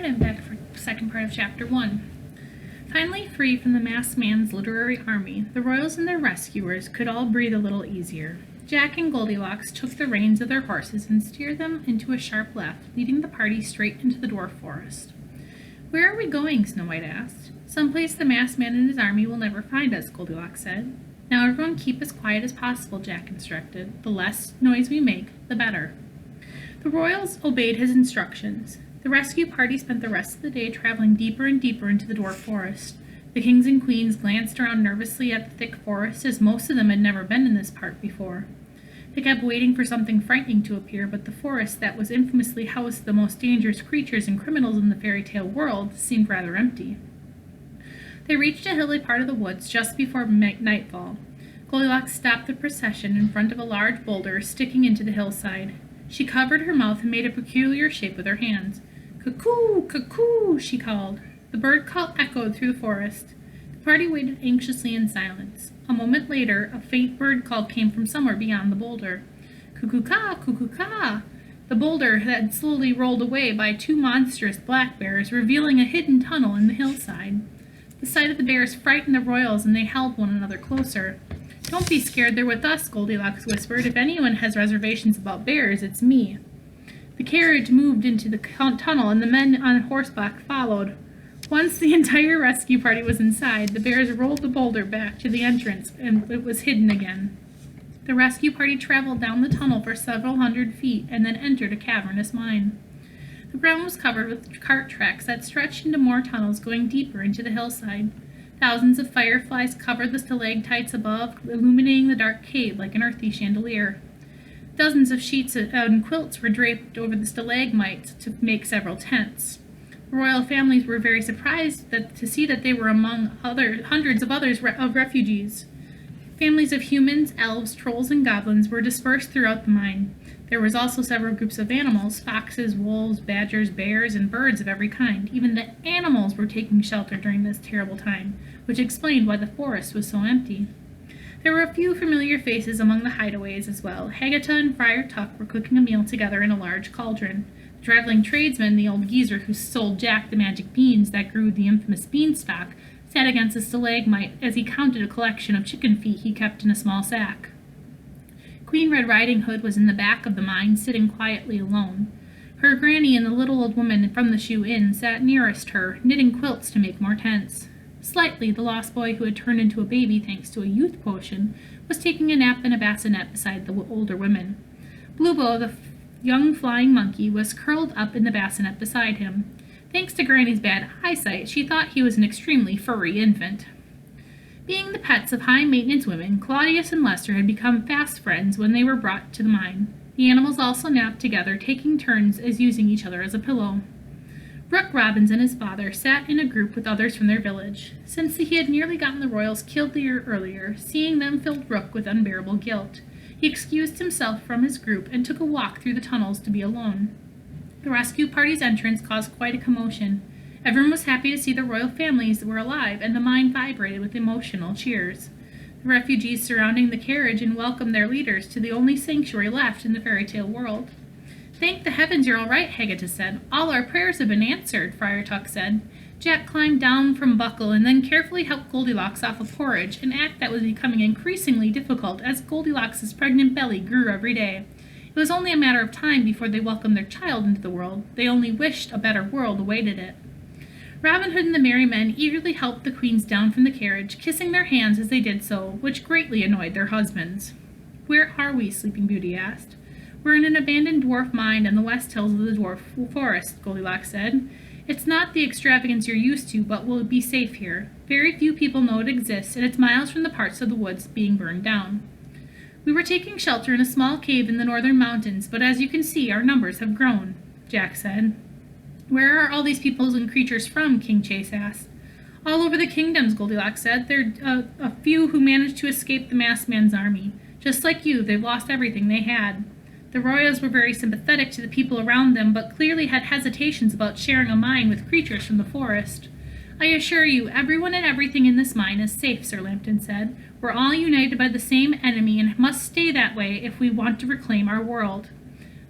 Brennan back for the second part of Chapter 1. Finally free from the masked man's literary army, the royals and their rescuers could all breathe a little easier. Jack and Goldilocks took the reins of their horses and steered them into a sharp left, leading the party straight into the dwarf forest. "Where are we going?" Snow White asked. "Someplace the masked man and his army will never find us," Goldilocks said. "Now everyone keep as quiet as possible," Jack instructed. "The less noise we make, the better." The royals obeyed his instructions. The rescue party spent the rest of the day traveling deeper and deeper into the dwarf forest. The kings and queens glanced around nervously at the thick forest, as most of them had never been in this part before. They kept waiting for something frightening to appear, but the forest that was infamously housed the most dangerous creatures and criminals in the fairy tale world seemed rather empty. They reached a hilly part of the woods just before nightfall. Goldilocks stopped the procession in front of a large boulder sticking into the hillside. She covered her mouth and made a peculiar shape with her hands. "Cuckoo! Cuckoo!" she called. The bird call echoed through the forest. The party waited anxiously in silence. A moment later, a faint bird call came from somewhere beyond the boulder. "Cuckoo-ca! Cuckoo-ca!" The boulder had slowly rolled away by two monstrous black bears, revealing a hidden tunnel in the hillside. The sight of the bears frightened the royals, and they held one another closer. "Don't be scared, they're with us," Goldilocks whispered. "If anyone has reservations about bears, it's me." The carriage moved into the tunnel, and the men on horseback followed. Once the entire rescue party was inside, the bears rolled the boulder back to the entrance, and it was hidden again. The rescue party traveled down the tunnel for several hundred feet, and then entered a cavernous mine. The ground was covered with cart tracks that stretched into more tunnels going deeper into the hillside. Thousands of fireflies covered the stalactites above, illuminating the dark cave like an earthy chandelier. Dozens of sheets and quilts were draped over the stalagmites to make several tents. The royal families were very surprised to see that they were among hundreds of refugees. Families of humans, elves, trolls, and goblins were dispersed throughout the mine. There was also several groups of animals: foxes, wolves, badgers, bears, and birds of every kind. Even the animals were taking shelter during this terrible time, which explained why the forest was so empty. There were a few familiar faces among the hideaways as well. Hagatha and Friar Tuck were cooking a meal together in a large cauldron. The traveling tradesman, the old geezer who sold Jack the magic beans that grew the infamous beanstalk, sat against a stalagmite as he counted a collection of chicken feet he kept in a small sack. Queen Red Riding Hood was in the back of the mine, sitting quietly alone. Her granny and the little old woman from the Shoe Inn sat nearest her, knitting quilts to make more tents. Slightly, the lost boy who had turned into a baby thanks to a youth potion was taking a nap in a bassinet beside the older women. Bluebeau, the young flying monkey, was curled up in the bassinet beside him. Thanks to Granny's bad eyesight, she thought he was an extremely furry infant. Being the pets of high-maintenance women, Claudius and Lester had become fast friends when they were brought to the mine. The animals also napped together, taking turns as using each other as a pillow. Rook Robbins and his father sat in a group with others from their village. Since he had nearly gotten the royals killed the year earlier, seeing them filled Rook with unbearable guilt. He excused himself from his group and took a walk through the tunnels to be alone. The rescue party's entrance caused quite a commotion. Everyone was happy to see the royal families that were alive, and the mine vibrated with emotional cheers. The refugees surrounding the carriage and welcomed their leaders to the only sanctuary left in the fairy tale world. "Thank the heavens you're all right," Hagatha said. "All our prayers have been answered," Friar Tuck said. Jack climbed down from Buckle and then carefully helped Goldilocks off of porridge, an act that was becoming increasingly difficult as Goldilocks' pregnant belly grew every day. It was only a matter of time before they welcomed their child into the world. They only wished a better world awaited it. Robin Hood and the merry men eagerly helped the queens down from the carriage, kissing their hands as they did so, which greatly annoyed their husbands. "Where are we?" Sleeping Beauty asked. "We're in an abandoned dwarf mine in the west hills of the dwarf forest," Goldilocks said. "It's not the extravagance you're used to, but we'll be safe here. Very few people know it exists, and it's miles from the parts of the woods being burned down. We were taking shelter in a small cave in the northern mountains, but as you can see, our numbers have grown," Jack said. "Where are all these people and creatures from?" King Chase asked. "All over the kingdoms," Goldilocks said. "There are a few who managed to escape the masked man's army. Just like you, they've lost everything they had." The royals were very sympathetic to the people around them, but clearly had hesitations about sharing a mine with creatures from the forest. "I assure you, everyone and everything in this mine is safe," Sir Lambton said. "We're all united by the same enemy and must stay that way if we want to reclaim our world."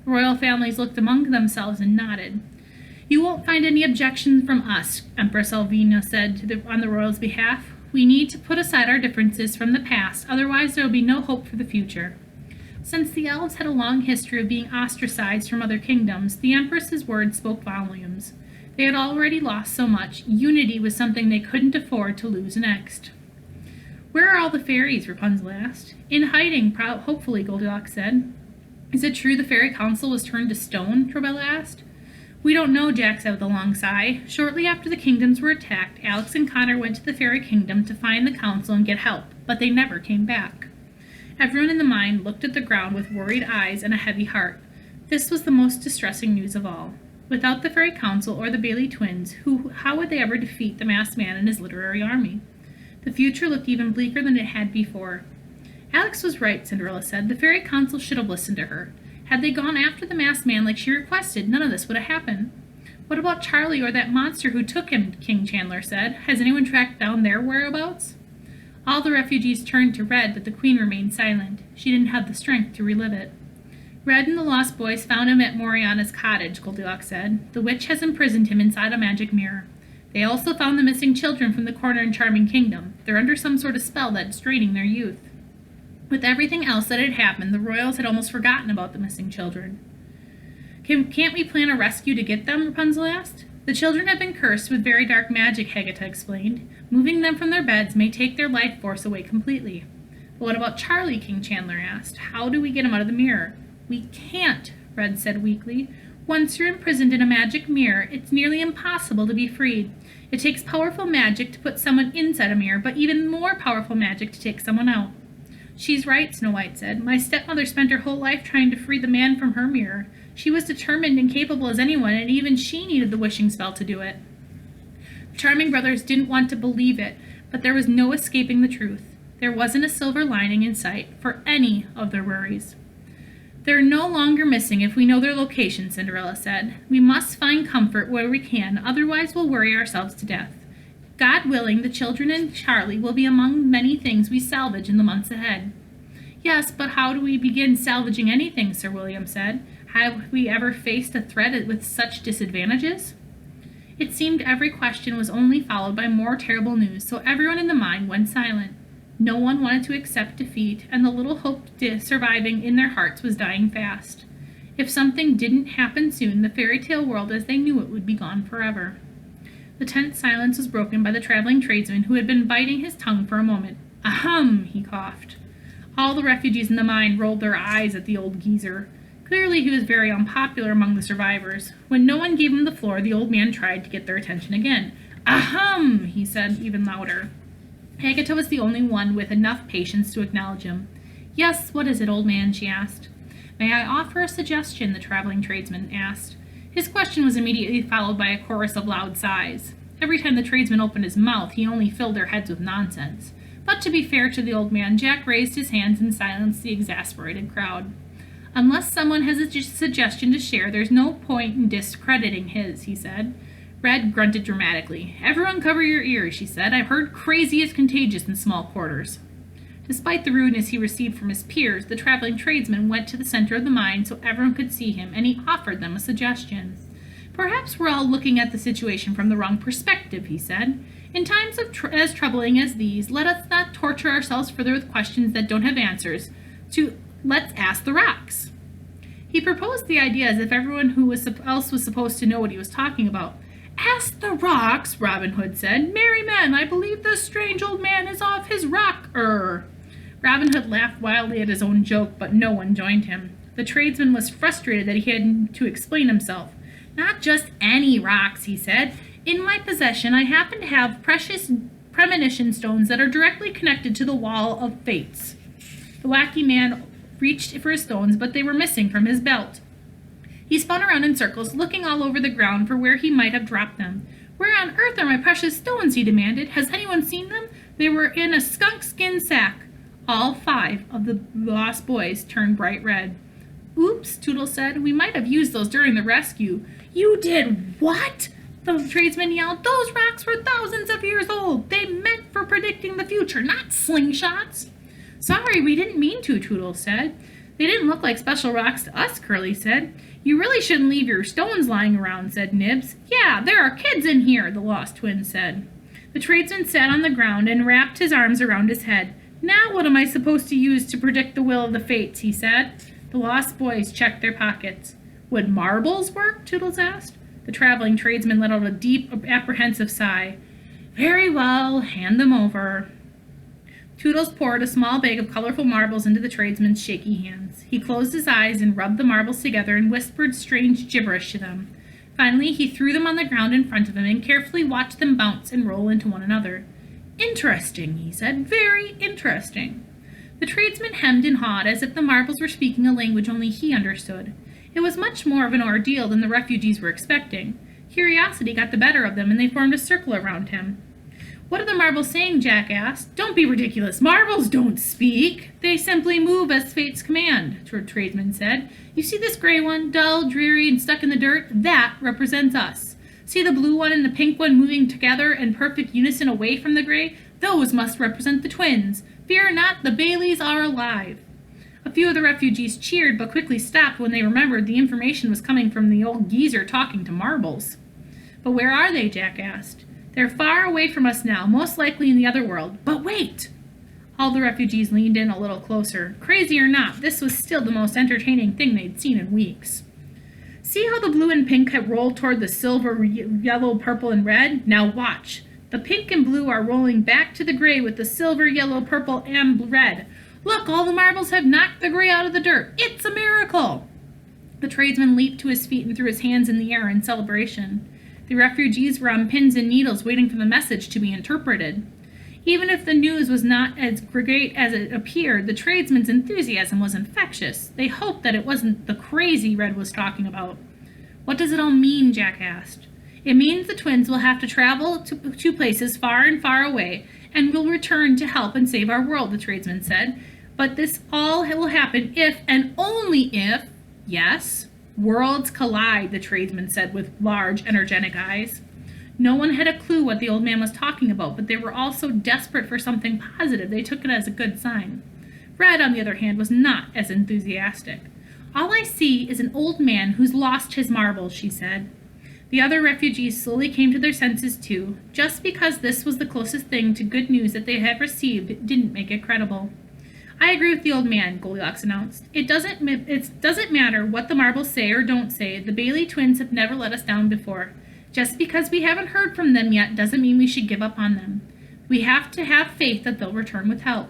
The royal families looked among themselves and nodded. You won't find any objection from us, Empress Alvina said on the royals' behalf. We need to put aside our differences from the past, otherwise there will be no hope for the future. Since the elves had a long history of being ostracized from other kingdoms, the Empress's words spoke volumes. They had already lost so much. Unity was something they couldn't afford to lose next. Where are all the fairies? Rapunzel asked. In hiding, hopefully, Goldilocks said. Is it true the fairy council was turned to stone? Trobella asked. We don't know, Jack said with a long sigh. Shortly after the kingdoms were attacked, Alex and Connor went to the fairy kingdom to find the council and get help, but they never came back. Everyone in the mine looked at the ground with worried eyes and a heavy heart. This was the most distressing news of all. Without the fairy council or the Bailey twins, how would they ever defeat the masked man and his literary army? The future looked even bleaker than it had before. Alex was right, Cinderella said. The fairy council should have listened to her. Had they gone after the masked man like she requested, none of this would have happened. What about Charlie or that monster who took him? King Chandler said. Has anyone tracked down their whereabouts? All the refugees turned to Red, but the queen remained silent. She didn't have the strength to relive it. Red and the Lost Boys found him at Moriana's cottage, Goldilocks said. The witch has imprisoned him inside a magic mirror. They also found the missing children from the Corner and Charming Kingdom. They're under some sort of spell that's draining their youth. With everything else that had happened, the royals had almost forgotten about the missing children. Can't we plan a rescue to get them? Rapunzel asked. The children have been cursed with very dark magic, Hagata explained. Moving them from their beds may take their life force away completely. But what about Charlie? King Chandler asked. How do we get him out of the mirror? We can't, Red said weakly. Once you're imprisoned in a magic mirror, it's nearly impossible to be freed. It takes powerful magic to put someone inside a mirror, but even more powerful magic to take someone out. She's right, Snow White said. My stepmother spent her whole life trying to free the man from her mirror. She was determined and capable as anyone, and even she needed the wishing spell to do it. The Charming brothers didn't want to believe it, but there was no escaping the truth. There wasn't a silver lining in sight for any of their worries. They're no longer missing if we know their location, Cinderella said. We must find comfort where we can, otherwise we'll worry ourselves to death. God willing, the children and Charlie will be among many things we salvage in the months ahead. Yes, but how do we begin salvaging anything, Sir William said. Have we ever faced a threat with such disadvantages? It seemed every question was only followed by more terrible news, so everyone in the mine went silent. No one wanted to accept defeat, and the little hope surviving in their hearts was dying fast. If something didn't happen soon, the fairy tale world as they knew it would be gone forever. The tense silence was broken by the traveling tradesman who had been biting his tongue for a moment. Ahem, he coughed. All the refugees in the mine rolled their eyes at the old geezer. Clearly he was very unpopular among the survivors. When no one gave him the floor, the old man tried to get their attention again. Ahem, he said even louder. Agatha was the only one with enough patience to acknowledge him. Yes, what is it, old man? She asked. May I offer a suggestion? The traveling tradesman asked. His question was immediately followed by a chorus of loud sighs. Every time the tradesman opened his mouth, he only filled their heads with nonsense. But to be fair to the old man, Jack raised his hands and silenced the exasperated crowd. Unless someone has a suggestion to share, there's no point in discrediting his, he said. Red grunted dramatically. Everyone cover your ears, she said. I've heard crazy is contagious in small quarters. Despite the rudeness he received from his peers, the traveling tradesman went to the center of the mine so everyone could see him, and he offered them a suggestion. Perhaps we're all looking at the situation from the wrong perspective, he said. In times as troubling as these, let us not torture ourselves further with questions that don't have answers. Let's ask the rocks. He proposed the idea as if everyone else was supposed to know what he was talking about. Ask the rocks, Robin Hood said. Merry men, I believe this strange old man is off his rocker. Robin Hood laughed wildly at his own joke, but no one joined him. The tradesman was frustrated that he had to explain himself. Not just any rocks, he said. In my possession, I happen to have precious premonition stones that are directly connected to the wall of fates. The wacky man reached for his stones, but they were missing from his belt. He spun around in circles, looking all over the ground for where he might have dropped them. Where on earth are my precious stones? He demanded. Has anyone seen them? They were in a skunk-skin sack. All 5 of the Lost Boys turned bright red. Oops, Toodles said. We might have used those during the rescue. You did what? The tradesman yelled. Those rocks were thousands of years old. They meant for predicting the future, not slingshots. Sorry, we didn't mean to, Toodles said. They didn't look like special rocks to us, Curly said. You really shouldn't leave your stones lying around, said Nibs. Yeah, there are kids in here, the lost twin said. The tradesman sat on the ground and wrapped his arms around his head. Now what am I supposed to use to predict the will of the fates, he said. The lost boys checked their pockets. Would marbles work? Toodles asked. The traveling tradesman let out a deep, apprehensive sigh. Very well, hand them over. Toodles poured a small bag of colorful marbles into the tradesman's shaky hands. He closed his eyes and rubbed the marbles together and whispered strange gibberish to them. Finally, he threw them on the ground in front of him and carefully watched them bounce and roll into one another. Interesting, he said. Very interesting. The tradesman hemmed and hawed as if the marbles were speaking a language only he understood. It was much more of an ordeal than the refugees were expecting. Curiosity got the better of them, and they formed a circle around him. What are the marbles saying? Jack asked. Don't be ridiculous. Marbles don't speak. They simply move as fates command, the tradesman said. You see this gray one, dull, dreary, and stuck in the dirt? That represents us. See the blue one and the pink one moving together in perfect unison away from the gray? Those must represent the twins. Fear not, the Baileys are alive. A few of the refugees cheered, but quickly stopped when they remembered the information was coming from the old geezer talking to marbles. But where are they? Jack asked. They're far away from us now, most likely in the other world. But wait! All the refugees leaned in a little closer. Crazy or not, this was still the most entertaining thing they'd seen in weeks. See how the blue and pink had rolled toward the silver, yellow, purple, and red? Now watch. The pink and blue are rolling back to the gray with the silver, yellow, purple, and red. Look, all the marbles have knocked the gray out of the dirt. It's a miracle! The tradesman leaped to his feet and threw his hands in the air in celebration. The refugees were on pins and needles waiting for the message to be interpreted. Even if the news was not as great as it appeared, the tradesman's enthusiasm was infectious. They hoped that it wasn't the crazy Red was talking about. What does it all mean? Jack asked. It means the twins will have to travel to places far and far away and will return to help and save our world, the tradesman said. But this all will happen if and only if, yes, worlds collide, the tradesman said with large, energetic eyes. No one had a clue what the old man was talking about, but they were all so desperate for something positive they took it as a good sign. Red, on the other hand, was not as enthusiastic. All I see is an old man who's lost his marbles, she said. The other refugees slowly came to their senses too. Just because this was the closest thing to good news that they had received didn't make it credible. I agree with the old man, Goldilocks announced. It doesn't matter what the marbles say or don't say. The Bailey twins have never let us down before. Just because we haven't heard from them yet doesn't mean we should give up on them. We have to have faith that they'll return with help.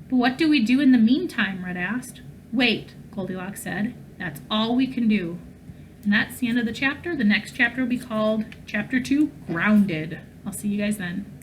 But what do we do in the meantime? Red asked. Wait, Goldilocks said. That's all we can do. And that's the end of the chapter. The next chapter will be called Chapter 2, Grounded. I'll see you guys then.